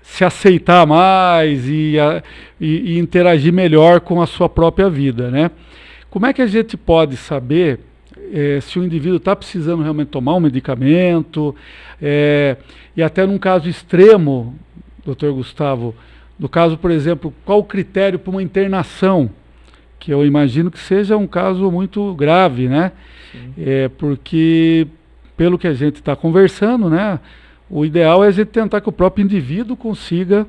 se aceitar mais e interagir melhor com a sua própria vida, né? Como é que a gente pode saber se o indivíduo está precisando realmente tomar um medicamento, e até num caso extremo, Dr. Gustavo, no caso, por exemplo, qual o critério para uma internação? Que eu imagino que seja um caso muito grave, né? Porque, pelo que a gente está conversando, né, o ideal é a gente tentar que o próprio indivíduo consiga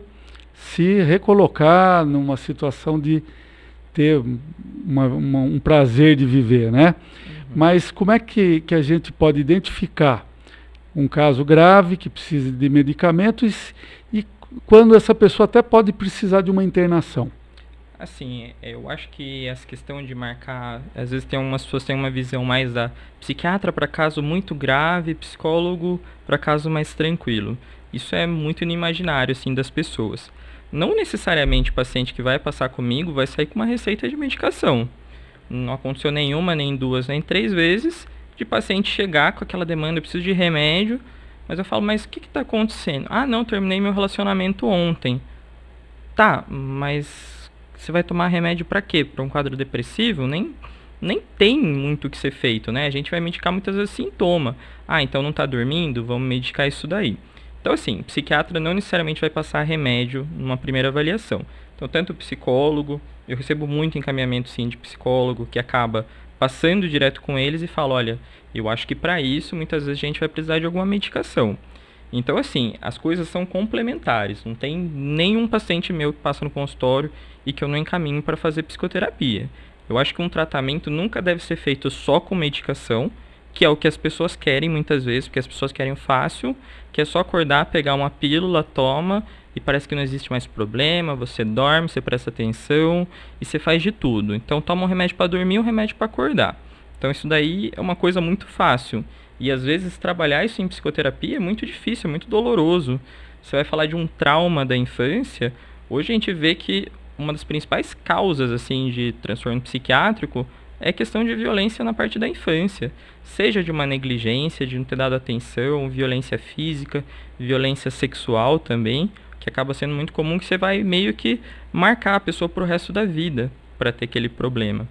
se recolocar numa situação de ter um prazer de viver, né? Mas como é que a gente pode identificar um caso grave que precisa de medicamentos e quando essa pessoa até pode precisar de uma internação? Assim, eu acho que essa questão de marcar, às vezes tem umas pessoas que têm uma visão mais da psiquiatra para caso muito grave, psicólogo para caso mais tranquilo. Isso é muito inimaginário, assim, das pessoas. Não necessariamente o paciente que vai passar comigo vai sair com uma receita de medicação. Não aconteceu nenhuma, nem duas, nem três vezes de paciente chegar com aquela demanda, eu preciso de remédio, mas eu falo, mas o que está acontecendo? Ah, não, terminei meu relacionamento ontem. Tá, mas você vai tomar remédio para quê? Para um quadro depressivo? Nem tem muito o que ser feito, né? A gente vai medicar muitas vezes sintoma. Ah, então não está dormindo? Vamos medicar isso daí. Então, assim, psiquiatra não necessariamente vai passar remédio numa primeira avaliação. Então, tanto o psicólogo, eu recebo muito encaminhamento, sim, de psicólogo, que acaba passando direto com eles e fala, olha, eu acho que para isso, muitas vezes a gente vai precisar de alguma medicação. Então, assim, as coisas são complementares. Não tem nenhum paciente meu que passa no consultório e que eu não encaminho para fazer psicoterapia. Eu acho que um tratamento nunca deve ser feito só com medicação, que é o que as pessoas querem muitas vezes, porque as pessoas querem fácil, que é só acordar, pegar uma pílula, toma, e parece que não existe mais problema, você dorme, você presta atenção, e você faz de tudo. Então toma um remédio para dormir e um remédio para acordar. Então isso daí é uma coisa muito fácil. E às vezes trabalhar isso em psicoterapia é muito difícil, é muito doloroso. você vai falar de um trauma da infância, hoje a gente vê que uma das principais causas assim de transtorno psiquiátrico é questão de violência na parte da infância, seja de uma negligência, de não ter dado atenção, violência física, violência sexual também, que acaba sendo muito comum, que você vai meio que marcar a pessoa pro resto da vida para ter aquele problema.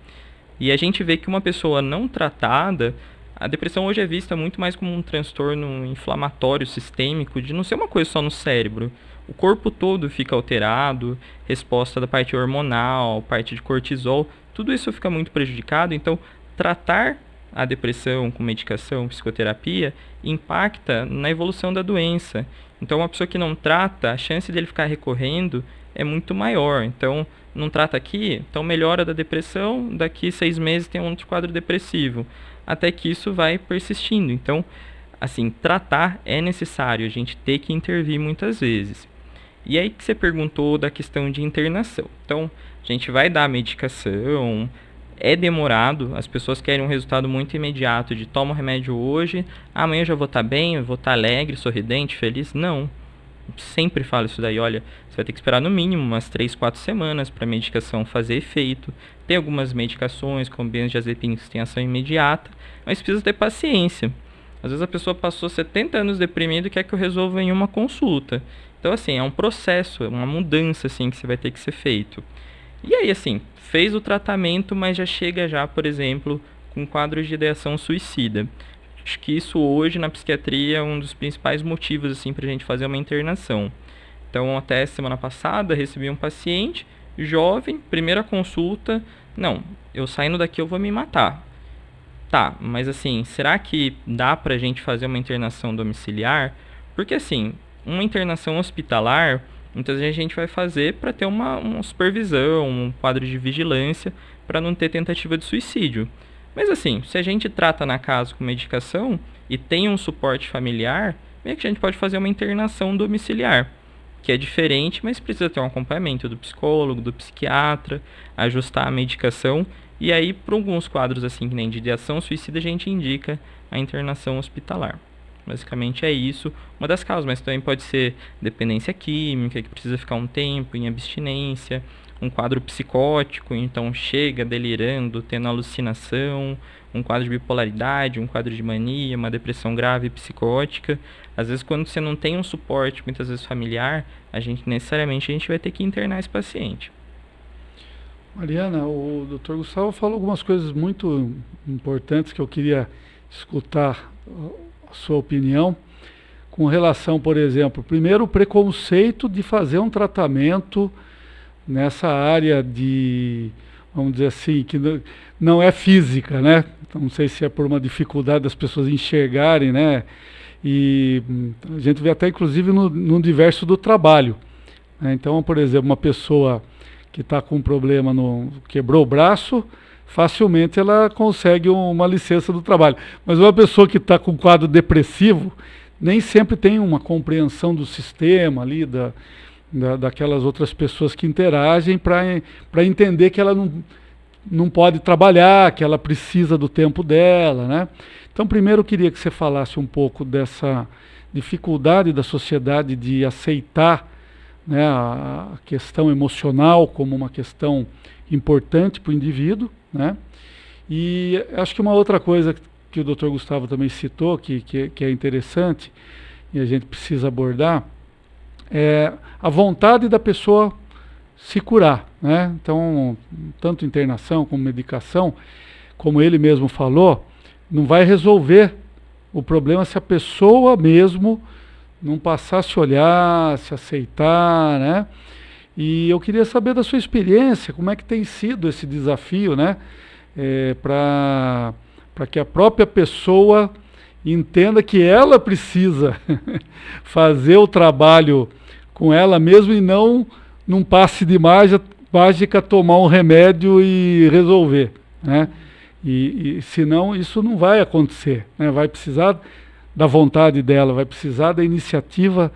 E a gente vê que uma pessoa não tratada, a depressão hoje é vista muito mais como um transtorno inflamatório sistêmico, de não ser uma coisa só no cérebro. O corpo todo fica alterado, resposta da parte hormonal, parte de cortisol, tudo isso fica muito prejudicado. Então, tratar a depressão com medicação, psicoterapia, impacta na evolução da doença. Então, uma pessoa que não trata, a chance dele ficar recorrendo é muito maior. Então, não trata aqui, então melhora da depressão, daqui 6 meses tem um outro quadro depressivo, até que isso vai persistindo. Então, assim, tratar é necessário, a gente tem que intervir muitas vezes. E aí que você perguntou da questão de internação. Então, a gente vai dar medicação, é demorado, as pessoas querem um resultado muito imediato de toma o remédio hoje, amanhã eu já vou estar bem, eu vou estar alegre, sorridente, feliz. Não. Sempre falo isso daí, olha, você vai ter que esperar no mínimo umas 3, 4 semanas para a medicação fazer efeito. Tem algumas medicações, como benzodiazepina, que tem ação imediata, mas precisa ter paciência. Às vezes a pessoa passou 70 anos deprimido e quer que eu resolva em uma consulta. Então, assim, é um processo, é uma mudança, assim, que você vai ter que ser feito. E aí, assim, fez o tratamento, mas já chega já, por exemplo, com quadros de ideação suicida. Acho que isso hoje na psiquiatria é um dos principais motivos, assim, pra gente fazer uma internação. Então, até semana passada, recebi um paciente jovem, primeira consulta, não, eu saindo daqui eu vou me matar. Tá, mas assim, será que dá pra gente fazer uma internação domiciliar? Porque assim, uma internação hospitalar, muitas vezes a gente vai fazer para ter uma supervisão, um quadro de vigilância, para não ter tentativa de suicídio. Mas assim, se a gente trata na casa com medicação e tem um suporte familiar, meio que a gente pode fazer uma internação domiciliar, que é diferente, mas precisa ter um acompanhamento do psicólogo, do psiquiatra, ajustar a medicação. E aí, para alguns quadros assim, que nem de ideação suicida, a gente indica a internação hospitalar. Basicamente é isso, uma das causas, mas também pode ser dependência química, que precisa ficar um tempo em abstinência, um quadro psicótico, então chega delirando, tendo alucinação, um quadro de bipolaridade, um quadro de mania, uma depressão grave psicótica. Às vezes, quando você não tem um suporte, muitas vezes familiar, necessariamente a gente vai ter que internar esse paciente. Mariana, o Dr. Gustavo falou algumas coisas muito importantes que eu queria escutar a sua opinião com relação, por exemplo, primeiro o preconceito de fazer um tratamento nessa área de, vamos dizer assim, que não é física, né? Então, não sei se é por uma dificuldade das pessoas enxergarem, né? E a gente vê até inclusive no diverso do trabalho, né? Então, por exemplo, uma pessoa que está com um problema, quebrou o braço, facilmente ela consegue uma licença do trabalho. Mas uma pessoa que está com um quadro depressivo, nem sempre tem uma compreensão do sistema ali, daquelas outras pessoas que interagem para entender que ela não pode trabalhar, que ela precisa do tempo dela, né? Então, primeiro eu queria que você falasse um pouco dessa dificuldade da sociedade de aceitar, né, a questão emocional como uma questão importante para o indivíduo, né? E acho que uma outra coisa que o Dr. Gustavo também citou, que é interessante e a gente precisa abordar, é a vontade da pessoa se curar, né? Então, tanto internação como medicação, como ele mesmo falou, não vai resolver o problema se a pessoa mesmo não passar a se olhar, se aceitar, né? E eu queria saber da sua experiência, como é que tem sido esse desafio, né? Para que a própria pessoa entenda que ela precisa fazer o trabalho com ela mesma e não num passe de mágica tomar um remédio e resolver, né? E senão isso não vai acontecer, né? Vai precisar da vontade dela, vai precisar da iniciativa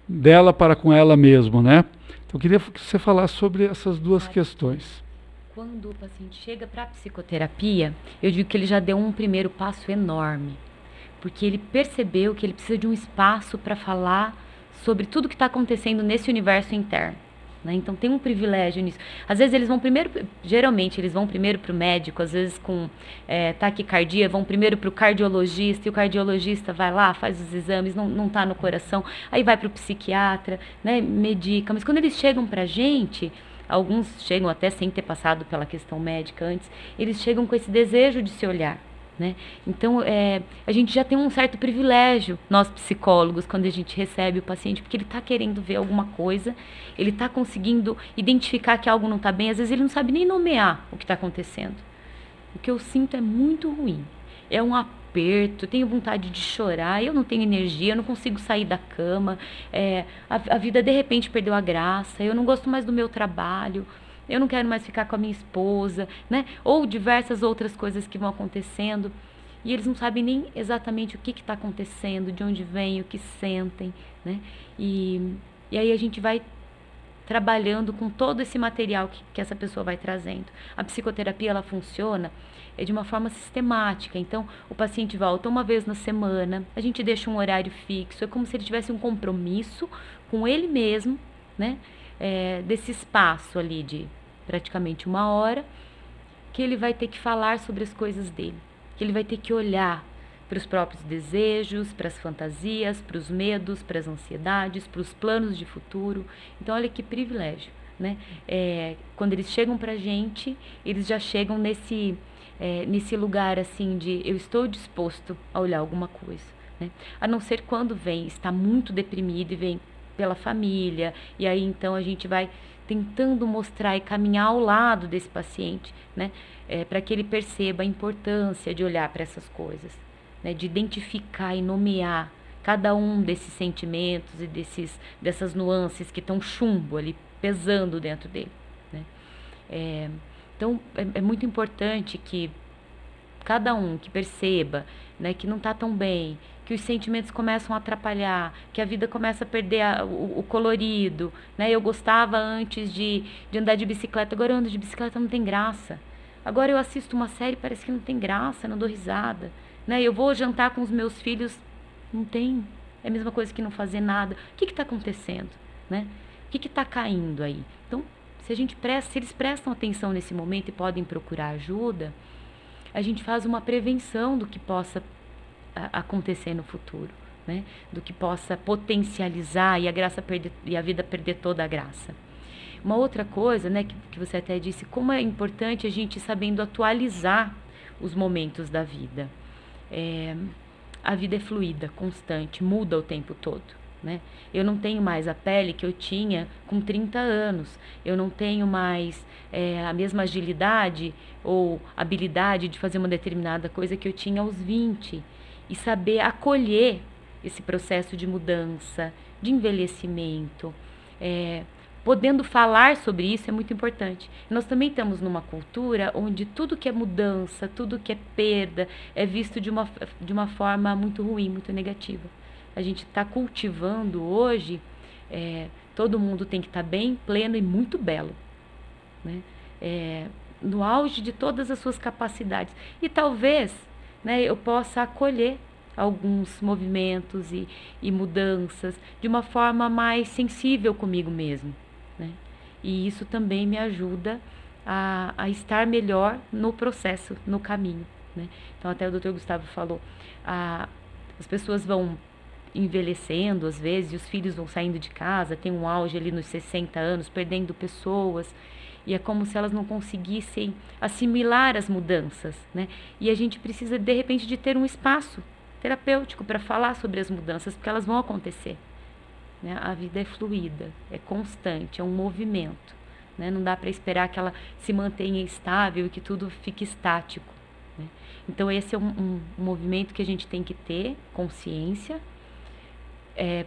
dela para com ela mesma, né? Então eu queria que você falasse sobre essas duas questões. Quando o paciente chega para a psicoterapia, eu digo que ele já deu um primeiro passo enorme, porque ele percebeu que ele precisa de um espaço para falar sobre tudo que está acontecendo nesse universo interno. Né? Então tem um privilégio nisso. Às vezes eles vão primeiro, geralmente eles vão primeiro para o médico, às vezes com taquicardia, vão primeiro para o cardiologista, e o cardiologista vai lá, faz os exames, não está no coração, aí vai para o psiquiatra, né, medica. Mas quando eles chegam para a gente, alguns chegam até sem ter passado pela questão médica antes, eles chegam com esse desejo de se olhar. Né? Então, a gente já tem um certo privilégio, nós psicólogos, quando a gente recebe o paciente, porque ele está querendo ver alguma coisa, ele está conseguindo identificar que algo não está bem, às vezes ele não sabe nem nomear o que está acontecendo. O que eu sinto é muito ruim, é um aperto, eu tenho vontade de chorar, eu não tenho energia, eu não consigo sair da cama, a vida de repente perdeu a graça, eu não gosto mais do meu trabalho, eu não quero mais ficar com a minha esposa, né? Ou diversas outras coisas que vão acontecendo. E eles não sabem nem exatamente o que está acontecendo, de onde vem, o que sentem, né? E aí a gente vai trabalhando com todo esse material que essa pessoa vai trazendo. A psicoterapia, ela funciona de uma forma sistemática. Então, o paciente volta uma vez na semana, a gente deixa um horário fixo, é como se ele tivesse um compromisso com ele mesmo, né? Desse espaço ali de praticamente 1 hora, que ele vai ter que falar sobre as coisas dele, que ele vai ter que olhar para os próprios desejos, para as fantasias, para os medos, para as ansiedades, para os planos de futuro. Então, olha que privilégio, né? Quando eles chegam para a gente, eles já chegam nesse lugar assim de eu estou disposto a olhar alguma coisa, né? A não ser quando está muito deprimido e vem pela família, e aí então a gente vai tentando mostrar e caminhar ao lado desse paciente, né, para que ele perceba a importância de olhar para essas coisas, né, de identificar e nomear cada um desses sentimentos e dessas nuances que estão chumbo ali, pesando dentro dele, né. Então é muito importante que cada um que perceba, né, que não está tão bem, que os sentimentos começam a atrapalhar, que a vida começa a perder o colorido, né? Eu gostava antes de andar de bicicleta, agora eu ando de bicicleta, não tem graça. Agora eu assisto uma série, parece que não tem graça, não dou risada, né? Eu vou jantar com os meus filhos, não tem, é a mesma coisa que não fazer nada. O que está acontecendo, né? O que está caindo aí? Então, se eles prestam atenção nesse momento e podem procurar ajuda, a gente faz uma prevenção do que possa acontecer no futuro, né? Do que possa potencializar e a vida perder toda a graça. Uma outra coisa, né, que você até disse, como é importante a gente ir sabendo atualizar os momentos da vida. A vida é fluida, constante, muda o tempo todo, né? Eu não tenho mais a pele que eu tinha com 30 anos, eu não tenho mais a mesma agilidade ou habilidade de fazer uma determinada coisa que eu tinha aos 20. E saber acolher esse processo de mudança, de envelhecimento, podendo falar sobre isso é muito importante. Nós também estamos numa cultura onde tudo que é mudança, tudo que é perda, é visto de uma forma muito ruim, muito negativa. A gente está cultivando hoje, todo mundo tem que estar bem, pleno e muito belo, né? No auge de todas as suas capacidades. E talvez, né, eu possa acolher alguns movimentos e mudanças de uma forma mais sensível comigo mesmo, né? E isso também me ajuda a estar melhor no processo, no caminho, né? Então até o Dr. Gustavo falou, as pessoas vão envelhecendo às vezes, e os filhos vão saindo de casa, tem um auge ali nos 60 anos, perdendo pessoas, e é como se elas não conseguissem assimilar as mudanças, né? E a gente precisa, de repente, de ter um espaço terapêutico para falar sobre as mudanças, porque elas vão acontecer, né? A vida é fluida, é constante, é um movimento, né? Não dá para esperar que ela se mantenha estável e que tudo fique estático, né? Então, esse é um movimento que a gente tem que ter consciência,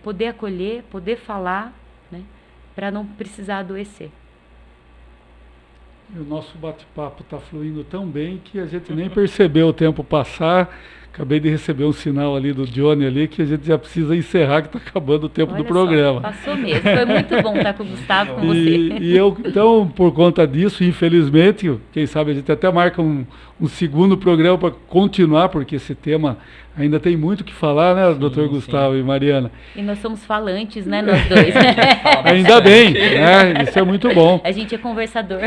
poder acolher, poder falar, né? Para não precisar adoecer. E o nosso bate-papo está fluindo tão bem que a gente nem percebeu o tempo passar. Acabei de receber um sinal ali do Johnny ali que a gente já precisa encerrar, que está acabando o tempo do programa. Passou mesmo. Foi muito bom estar com o Gustavo, com você. E eu, então, por conta disso, infelizmente, quem sabe a gente até marca um segundo programa para continuar, porque esse tema ainda tem muito o que falar, né, doutor Gustavo e Mariana? E nós somos falantes, né, nós dois. Ainda bem, né? Isso é muito bom. A gente é conversador.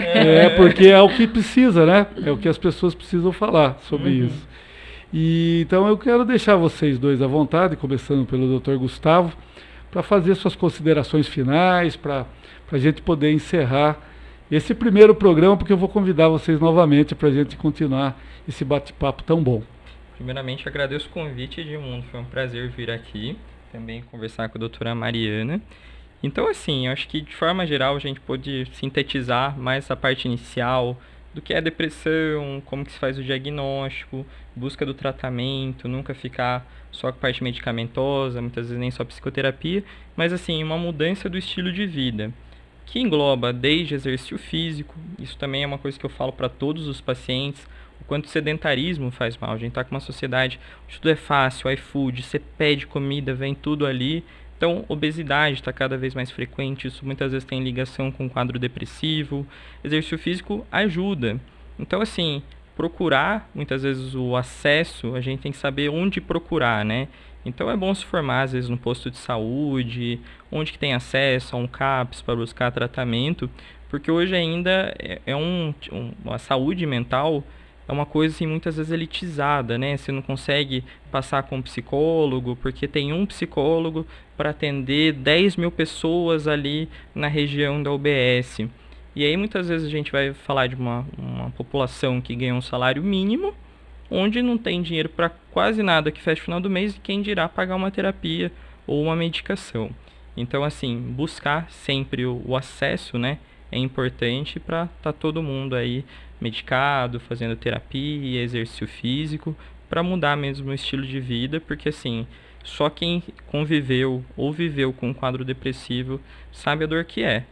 Porque é o que precisa, né? É o que as pessoas precisam falar sobre isso. E, então eu quero deixar vocês dois à vontade, começando pelo Dr. Gustavo, para fazer suas considerações finais, para a gente poder encerrar esse primeiro programa, porque eu vou convidar vocês novamente para a gente continuar esse bate-papo tão bom. Primeiramente, agradeço o convite, Edmundo. Foi um prazer vir aqui, também conversar com a doutora Mariana. Então, assim, eu acho que de forma geral a gente pode sintetizar mais essa parte inicial do que é a depressão, como que se faz o diagnóstico, busca do tratamento, nunca ficar só com a parte medicamentosa, muitas vezes nem só psicoterapia, mas assim, uma mudança do estilo de vida, que engloba desde exercício físico, isso também é uma coisa que eu falo para todos os pacientes, o quanto o sedentarismo faz mal. A gente está com uma sociedade onde tudo é fácil, iFood, você pede comida, vem tudo ali. Então, obesidade está cada vez mais frequente, isso muitas vezes tem ligação com quadro depressivo. Exercício físico ajuda. Então, assim, procurar, muitas vezes o acesso, a gente tem que saber onde procurar, né? Então, é bom se formar, às vezes, no posto de saúde, onde que tem acesso a um CAPS para buscar tratamento, porque hoje ainda a saúde mental é uma coisa assim, muitas vezes elitizada, né? Você não consegue passar com um psicólogo, porque tem um psicólogo para atender 10 mil pessoas ali na região da UBS. E aí muitas vezes a gente vai falar de uma população que ganha um salário mínimo, onde não tem dinheiro para quase nada que fecha o final do mês, e quem dirá pagar uma terapia ou uma medicação. Então, assim, buscar sempre o acesso, né? É importante para estar todo mundo aí medicado, fazendo terapia, exercício físico, para mudar mesmo o estilo de vida, porque assim, só quem conviveu ou viveu com um quadro depressivo sabe a dor que é.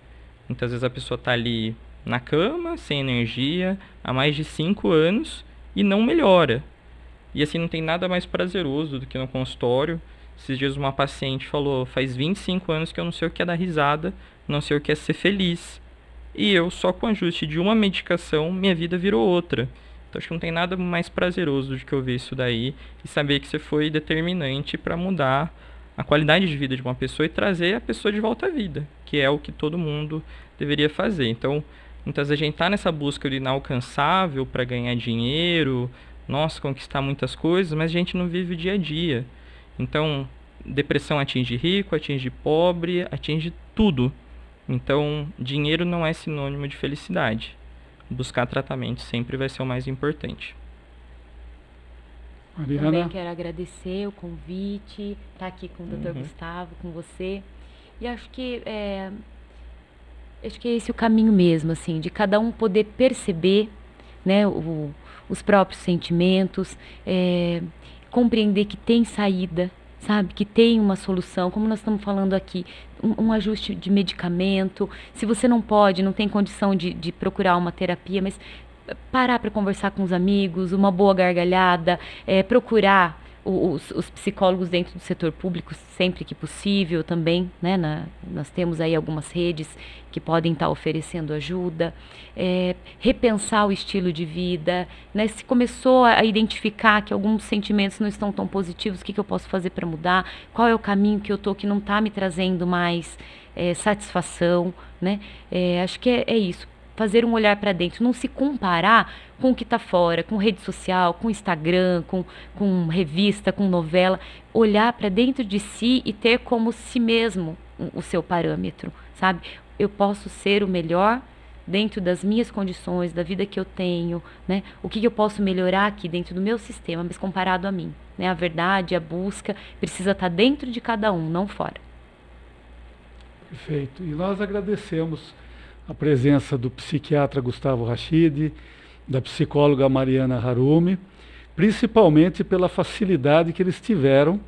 Muitas vezes a pessoa está ali na cama, sem energia, há mais de 5 anos e não melhora. E assim, não tem nada mais prazeroso do que no consultório. Esses dias uma paciente falou, faz 25 anos que eu não sei o que é dar risada, não sei o que é ser feliz. E eu, só com o ajuste de uma medicação, minha vida virou outra. Então, acho que não tem nada mais prazeroso do que eu ver isso daí e saber que você foi determinante para mudar a qualidade de vida de uma pessoa e trazer a pessoa de volta à vida, que é o que todo mundo deveria fazer. Então, muitas vezes a gente está nessa busca de inalcançável para ganhar dinheiro, nossa, conquistar muitas coisas, mas a gente não vive o dia a dia. Então, depressão atinge rico, atinge pobre, atinge tudo. Então, dinheiro não é sinônimo de felicidade. Buscar tratamento sempre vai ser o mais importante. Mariana? Também quero agradecer o convite, estar aqui com o Dr. Gustavo, com você. E acho que é esse o caminho mesmo, assim, de cada um poder perceber, né, os próprios sentimentos, compreender que tem saída, sabe, que tem uma solução, como nós estamos falando aqui, um ajuste de medicamento. Se você não pode, não tem condição de procurar uma terapia, mas parar para conversar com os amigos, uma boa gargalhada, procurar os psicólogos dentro do setor público sempre que possível também, né? Nós temos aí algumas redes que podem estar oferecendo ajuda, repensar o estilo de vida, né? Se começou a identificar que alguns sentimentos não estão tão positivos, o que eu posso fazer para mudar? Qual é o caminho que eu estou que não está me trazendo mais satisfação, né? Acho que é isso. Fazer um olhar para dentro, não se comparar com o que está fora, com rede social, com Instagram, com revista, com novela. Olhar para dentro de si e ter como si mesmo o seu parâmetro, sabe? Eu posso ser o melhor dentro das minhas condições, da vida que eu tenho, né? O que eu posso melhorar aqui dentro do meu sistema, mas comparado a mim, né? A verdade, a busca precisa estar dentro de cada um, não fora. Perfeito. E nós agradecemos a presença do psiquiatra Gustavo Rachid, da psicóloga Mariana Harumi, principalmente pela facilidade que eles tiveram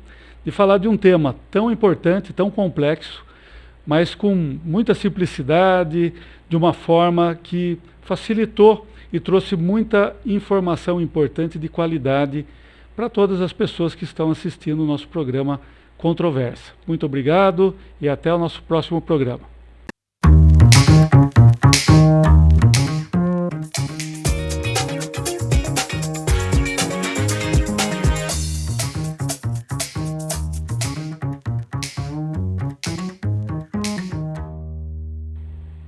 de falar de um tema tão importante, tão complexo, mas com muita simplicidade, de uma forma que facilitou e trouxe muita informação importante de qualidade para todas as pessoas que estão assistindo o nosso programa Controversa. Muito obrigado e até o nosso próximo programa.